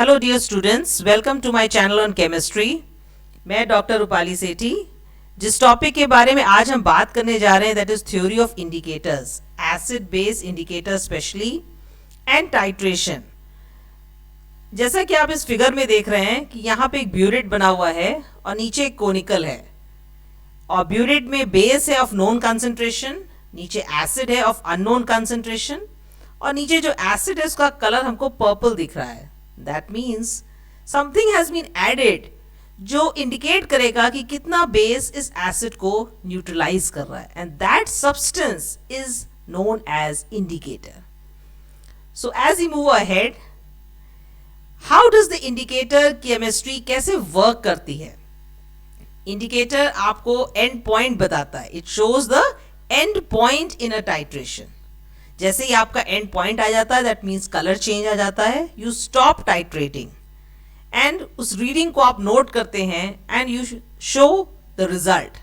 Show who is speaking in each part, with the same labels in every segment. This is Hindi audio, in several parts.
Speaker 1: Hello dear students, welcome to my channel on chemistry. मैं डॉक्टर रूपाली सेठी। जिस टॉपिक के बारे में आज हम बात करने जा रहे हैं that is theory of indicators, acid base indicators specially and titration. जैसा कि आप इस फिगर में देख रहे हैं कि यहाँ पे एक ब्यूरेट बना हुआ है और नीचे एक कोनिकल है, और ब्यूरेट में बेस है ऑफ नोन कंसंट्रेशन, नीचे एसिड है ऑफ अननोन कंसंट्रेशन, और नीचे जो एसिड है उसका कलर हमको पर्पल दिख रहा है। That means something has been added जो इंडिकेट करेगा कि कितना बेस इस एसिड को न्यूट्रलाइज कर रहा है, and that substance is known as indicator. So as we move ahead, how does the indicator chemistry कैसे वर्क करती है? इंडिकेटर आपको एंड पॉइंट बताता है, it shows the end point in a titration. जैसे ही आपका एंड पॉइंट आ जाता है दैट मीन्स कलर चेंज आ जाता है, यू स्टॉप टाइट्रेटिंग एंड उस रीडिंग को आप नोट करते हैं and you show the result.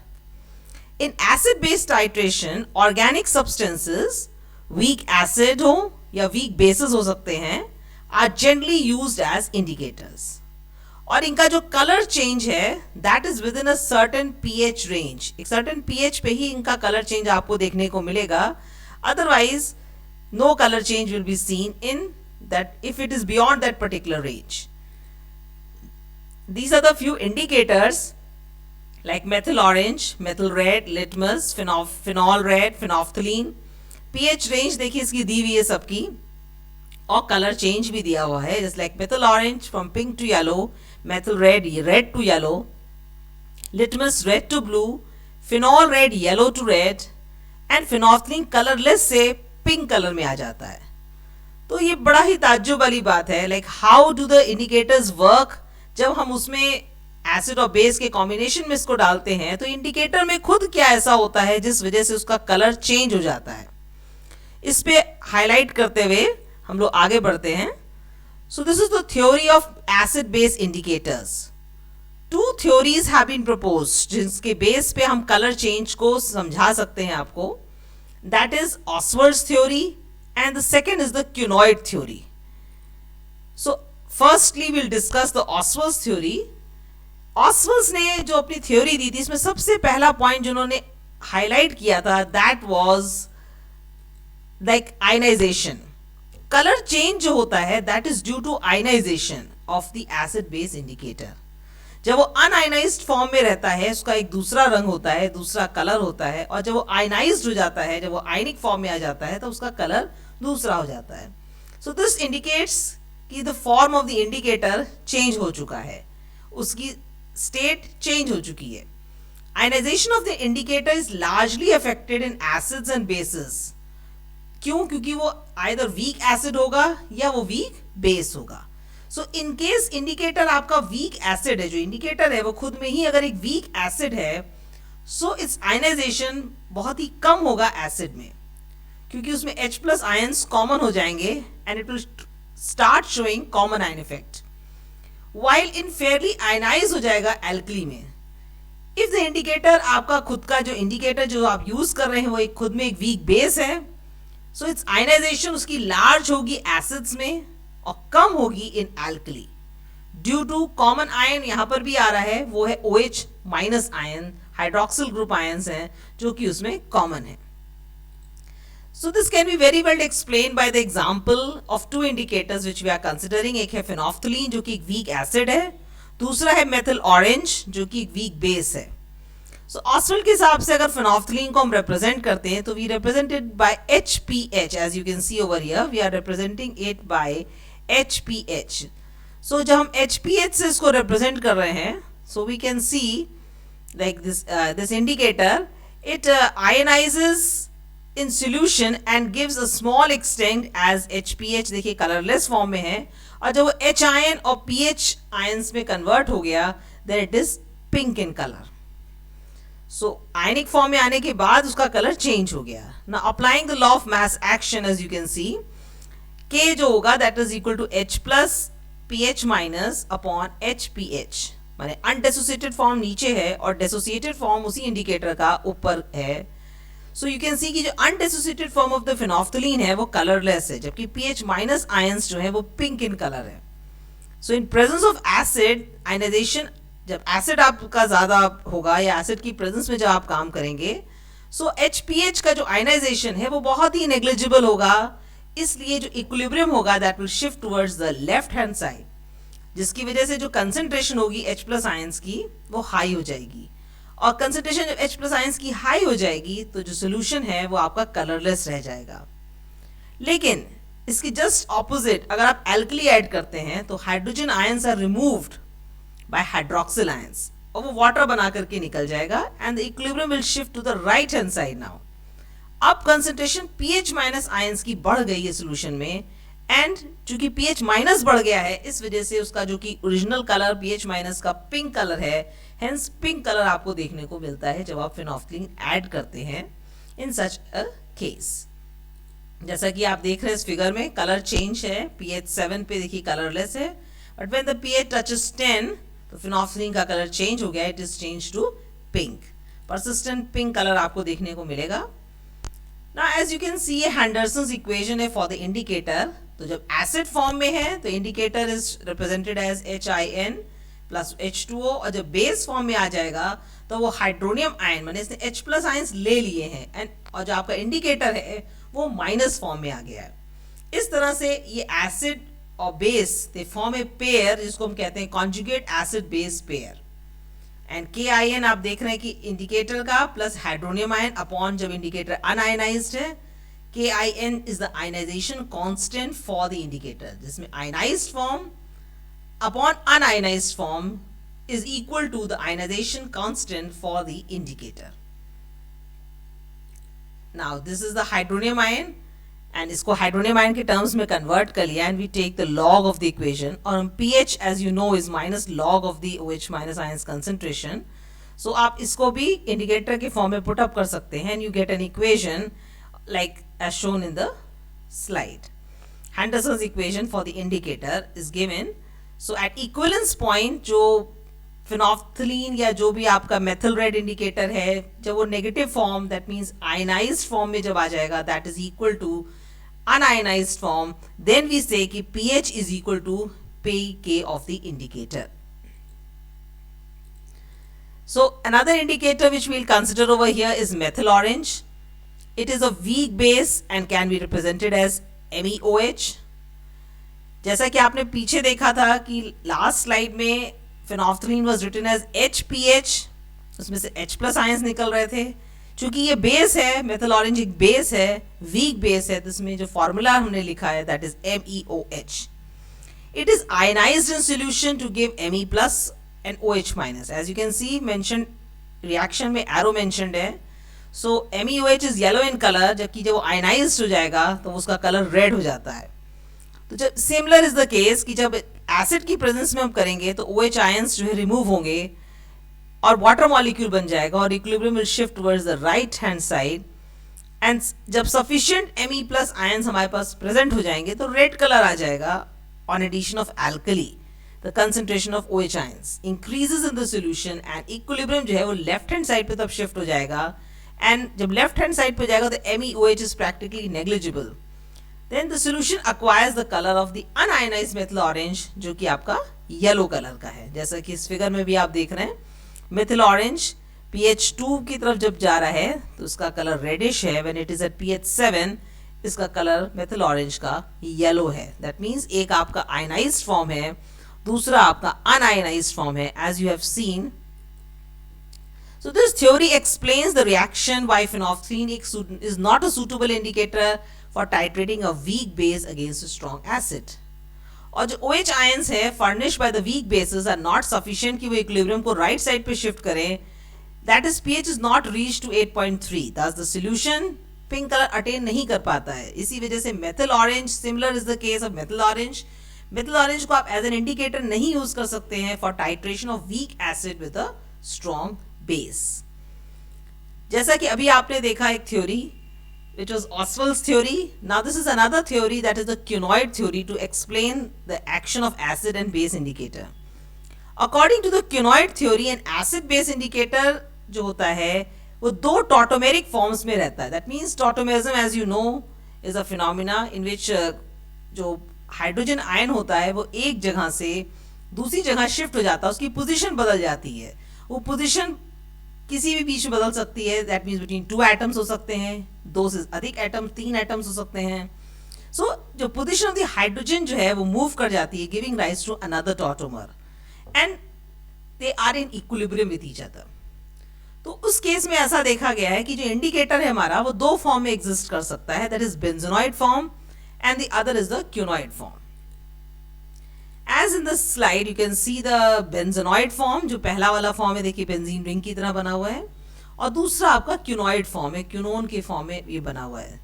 Speaker 1: In acid based titration organic substances, weak acid हो या वीक बेसिस हो सकते हैं, are generally used as indicators, और इनका जो कलर चेंज है that is within a certain pH range. एक सर्टेन पीएच पे ही इनका कलर चेंज आपको देखने को मिलेगा, otherwise no color change will be seen in that if it is beyond that particular range. These are the few indicators like methyl orange, methyl red, litmus, phenol red, phenolphthalein. pH range देखिए इसकी दी हुई है सबकी, और कलर चेंज भी दिया हुआ है, just like methyl orange from pink to yellow, methyl red red to yellow, litmus red to blue, phenol red yellow to red, and phenolphthalein colorless से पिंक कलर में आ जाता है। तो ये बड़ा ही ताज्जुब वाली बात है, like how do the indicators work. जब हम उसमें एसिड और बेस के कॉम्बिनेशन में इसको डालते हैं तो इंडिकेटर में खुद क्या ऐसा होता है जिस वजह से उसका कलर चेंज हो जाता है। इस पे हाईलाइट करते हुए हम लोग आगे बढ़ते हैं। So this is the theory of acid base indicators. Two theories have been proposed जिसके बेस पे हम कलर चेंज को समझा सकते हैं आपको। That is Oswald's theory and the second is the Kunoid theory. So firstly we'll discuss the Oswald's theory. Oswald ने जो अपनी थ्योरी दी थी इसमें सबसे पहला पॉइंट जिन्होंने हाईलाइट किया था that was like ionization. Colour change जो होता है that is due to ionization of the acid base indicator. जब वो अनआयनाइज्ड फॉर्म में रहता है उसका एक दूसरा रंग होता है, दूसरा कलर होता है, और जब वो आयनाइज्ड हो जाता है, जब वो आयनिक फॉर्म में आ जाता है तो उसका कलर दूसरा हो जाता है। सो दिस इंडिकेट्स कि the form of the indicator change हो चुका है, उसकी स्टेट चेंज हो चुकी है। Ionisation of the indicator is largely affected in acids and bases. क्यों? क्योंकि वो आइदर वीक एसिड होगा या वो वीक बेस होगा। सो इन केस इंडिकेटर आपका वीक एसिड है, जो इंडिकेटर है वो खुद में ही अगर एक वीक एसिड है, सो इट्स आयनाइजेशन बहुत ही कम होगा एसिड में, क्योंकि उसमें H+ आयंस कॉमन हो जाएंगे and it will start showing common ion effect, while in fairly ionise हो जाएगा एल्कली में। इफ द इंडिकेटर आपका खुद का जो इंडिकेटर जो आप यूज कर रहे हैं वो एक खुद में एक वीक बेस है, सो इट्स आयनाइजेशन उसकी लार्ज होगी एसिड्स में और कम होगी in alkali due to common ion. यहां पर भी आ रहा है, वो है OH- ion, hydroxyl group ions हैं जो कि उसमें कॉमन है। So this can be very well explain by the example of two indicators which we are considering. एक है फेनोफ्थलीन जो कि एक वीक एसिड है, दूसरा है मेथिल ऑरेंज जो कि एक वीक बेस है। सो ऑस्वाल्ड के हिसाब से अगर फेनोफ्थलीन को हम रिप्रेजेंट करते हैं तो we represented by HPH, as you can see over here we are representing it by HPH. So जब हम HPH से इसको represent कर रहे हैं, so we can see like this indicator, it ionizes in solution and gives a small extent as HPH. देखिए colorless form में है, और जब वो H ion और PH ions में convert हो गया then it is pink in color. So ionic form में आने के बाद उसका color change हो गया. Now applying the law of mass action as you can see, K जो होगा that is equal to H+ PH- upon HPH, माने अनडेसोसिएटेड फॉर्म नीचे है और डेसोसिएटेड फॉर्म उसी इंडिकेटर का ऊपर है। सो यू कैन सी कि जो अनडेसोसिएटेड फॉर्म ऑफ द फेनोफ्थलीन है वो कलरलेस है, जबकि pH- आयंस जो है वो पिंक इन कलर है। So in presence of acid ionization, जब एसिड आपका ज़्यादा होगा या एसिड की प्रेजेंस में जब आप काम करेंगे, सो HPH का जो आयनाइजेशन है वो बहुत ही नेग्लिजिबल होगा, इसलिए जो इक्विलिब्रियम होगा that will shift towards the left hand side, जिसकी वजह से जो कंसंट्रेशन होगी H प्लस आयंस की वो हाई हो जाएगी। और कंसंट्रेशन जब H प्लस आयंस की हाई हो जाएगी तो जो सोल्यूशन है वो आपका कलरलेस रह जाएगा। लेकिन इसकी जस्ट ऑपोजिट अगर आप एल्कली ऐड करते हैं तो hydrogen ions are removed by hydroxyl ions और वो वाटर बना करके निकल जाएगा and the equilibrium will shift to the right hand side now. अब कंसंट्रेशन pH माइनस आयंस की बढ़ गई है सोल्यूशन में, एंड चूंकि pH माइनस बढ़ गया है इस वजह से उसका जो कि ओरिजिनल कलर pH माइनस का पिंक कलर है, हेंस पिंक कलर आपको देखने को मिलता है जब आप फिनोल्फथलीन ऐड करते हैं इन सच अ केस। जैसा कि आप देख रहे हैं इस फिगर में कलर चेंज है, pH 7 पे देखिए कलरलेस है, but when the pH touches 10 तो फिनोल्फथलीन का कलर चेंज हो गया, it is change to pink, persistent pink colour आपको देखने को मिलेगा। Now as you can see ये Henderson's equation है for the indicator, तो जब एसिड फॉर्म में है तो indicator is represented as HIN plus H2O, और जब बेस फॉर्म में आ जाएगा तो वो हाइड्रोनियम आयन माने इसने H प्लस आयंस ले लिए हैं एंड और जो आपका इंडिकेटर है वो माइनस फॉर्म में आ गया है। इस तरह से ये एसिड और base they form a pair जिसको हम कहते हैं conjugate acid base pair. And KIN आप देख रहे हैं कि इंडिकेटर का प्लस हाइड्रोनियम आयन अपॉन जब इंडिकेटर अनआयनाइज्ड है, KIN is the ionization constant for the indicator, जिसमें ionized form upon unionized form is equal to the ionization constant for the indicator. Now this is the hydronium ion and इसको हाइड्रोनियम आयन के टर्म्स में कन्वर्ट कर लिया and we take the log of the equation, और हम pH as you know is minus log of the OH minus ions concentration. So आप इसको भी इंडिकेटर के फॉर्म में पुट अप कर सकते हैं and you get an equation like as shown in the slide. Henderson's equation for the indicator is given. So at equivalence point जो फिनोल्फथलीन या जो भी आपका मेथिल रेड इंडिकेटर है जब वो negative form that means ionised form में जब आ जाएगा that is equal to unionised form, then we say कि pH is equal to pK of the indicator. So another indicator which we'll consider over here is methyl orange. It is a weak base and can be represented as MEOH. जैसा कि आपने पीछे देखा था कि लास्ट स्लाइड में phenolphthalein was written as HPH, उसमें से H प्लस आयंस निकल रहे थे। चूंकि ये बेस है, मेथिल ऑरेंज एक बेस है, वीक बेस है, तो इसमें जो फॉर्मूला हमने लिखा है that is MEOH. It is ionized in solution to give Me plus and OH minus. As you can see mentioned reaction में arrow mentioned है. So MEOH is yellow in color, जबकि जब वो ionized हो जाएगा तो उसका कलर रेड हो जाता है। तो जब सिमिलर इज द केस कि जब एसिड की प्रेजेंस में हम करेंगे तो OH आयंस जो है रिमूव होंगे और वाटर मॉलिक्यूल बन जाएगा और equilibrium will shift towards the right hand side, and जब सफिशिएंट Me प्लस आयंस हमारे पास प्रेजेंट हो जाएंगे तो रेड कलर आ जाएगा on addition of alkali. The concentration of OH ions increases in the solution and equilibrium जो है वो लेफ्ट हैंड साइड पे तब शिफ्ट हो जाएगा, एंड जब लेफ्ट हैंड साइड पे जाएगा तो MEOH is practically negligible. Then the solution acquires the color of the unionized methyl orange जो कि आपका येलो कलर का है। जैसा कि इस फिगर में भी आप देख रहे हैं methyl orange pH 2 की तरफ जब जा रहा है तो उसका कलर रेडिश है, when it is at pH 7 इसका कलर methyl orange का येलो है। That means एक आपका ionized form है, दूसरा आपका unionized form है, as you have seen. So this theory explains the reaction why phenolphthalein is not a suitable indicator for titrating a weak base against a strong acid. और जो OH ions है furnished by the weak bases are not sufficient कि वो equilibrium को right side पे shift करें, that is pH is not reached to 8.3, thus the solution pink color attain नहीं कर पाता है। इसी वजह से methyl orange, similar is the case of methyl orange. methyl orange को आप as an indicator नहीं use कर सकते हैं for titration of weak acid with a strong base. जैसा कि अभी आपने देखा एक theory which was Ostwald's theory. Now this is another theory that is the Kunoid theory to explain the action of acid and base indicator. According to the Kunoid theory, an acid base indicator जो होता है वो दो tautomeric forms में रहता है. That means tautomerism, as you know, is a phenomena in which जो हाइड्रोजन आयन होता है वो एक जगह से दूसरी जगह शिफ्ट हो जाता है, उसकी पोजीशन बदल जाती है। वो पोजीशन किसी भी बीच में बदल सकती है, दैट मीन्स बिटवीन 2 एटम्स हो सकते हैं, 2 से अधिक एटम, 3 एटम्स हो सकते हैं। सो जो पोजीशन ऑफ द हाइड्रोजन जो है वो मूव कर जाती है, giving rise to another tautomer, and they are in equilibrium with each other. तो उस केस में ऐसा देखा गया है कि जो इंडिकेटर है हमारा वो दो फॉर्म में एग्जिस्ट कर सकता है, that is benzenoid form and the other is the quinoid form. As in the slide you can see the benzenoid form, जो पहला वाला फॉर्म है देखिए बेंजीन रिंग की तरह बना हुआ है, और दूसरा आपका क्यूनॉइड फॉर्म है, क्यूनोन के फॉर्म में ये बना हुआ है।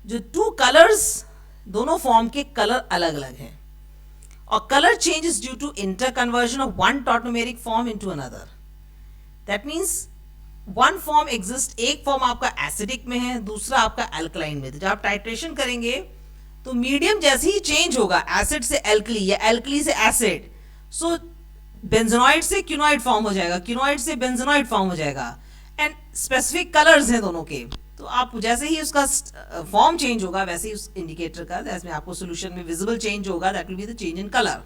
Speaker 1: जो टू कलर्स, दोनों फॉर्म के कलर अलग अलग हैं, और colour change is due to interconversion of one tautomeric form into another. That means one form exist, एक फॉर्म आपका एसिडिक में है, दूसरा आपका अल्कलाइन में। जब आप टाइट्रेशन करेंगे तो मीडियम जैसे ही चेंज होगा एसिड से एल्कली या एल्कली से एसिड, सो बेंजोनॉइड से क्यूनॉइड फॉर्म हो जाएगा, क्यूनॉइड से बेंजोनॉइड फॉर्म हो जाएगा, एंड स्पेसिफिक कलर्स हैं दोनों के। तो आप जैसे ही उसका फॉर्म चेंज होगा वैसे ही उस इंडिकेटर का, जैसे आपको सोल्यूशन में विजिबल चेंज होगा, that will be the change in colour.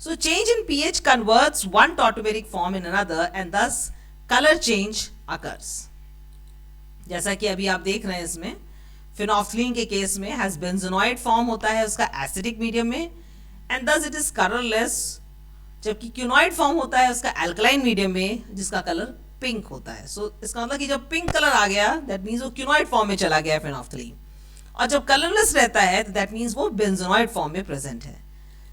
Speaker 1: So change in pH converts one tautomeric form in another and this colour change occurs. जैसा कि अभी आप देख रहे हैं इसमें फिनोफ्थलीन के केस में हैज बेंजोनॉइड फॉर्म होता है उसका एसिडिक मीडियम में, and thus it is colourless, जबकि क्यूनॉइड फॉर्म होता है उसका अल्कलाइन मीडियम में जिसका कलर पिंक होता है। सो इसका मतलब कि जब पिंक कलर आ गया दैट मीन्स वो क्यूनॉइड फॉर्म में चला गया फिनोफ्थलीन, और जब कलरलेस रहता है तो दैट मीन्स वो बेंजोनॉइड फॉर्म में प्रेजेंट है।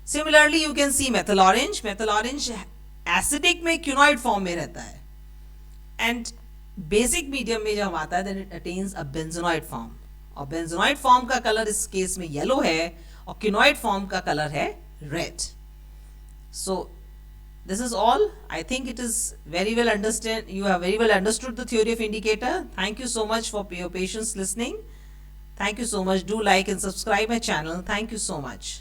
Speaker 1: Similarly you can see methyl orange, methyl orange acidic में क्यूनॉइड फॉर्म में रहता है, एंड बेसिक मीडियम में जब आता है then it attains a benzenoid form, और बेंजोनॉइड फॉर्म का कलर इस केस में येलो है और क्यूनॉइड फॉर्म का कलर है red. So this is all, I think it is very well understand, you have very well understood the theory of indicator. Thank you so much for your patience listening. Thank you so much. Do like and subscribe my channel. Thank you so much.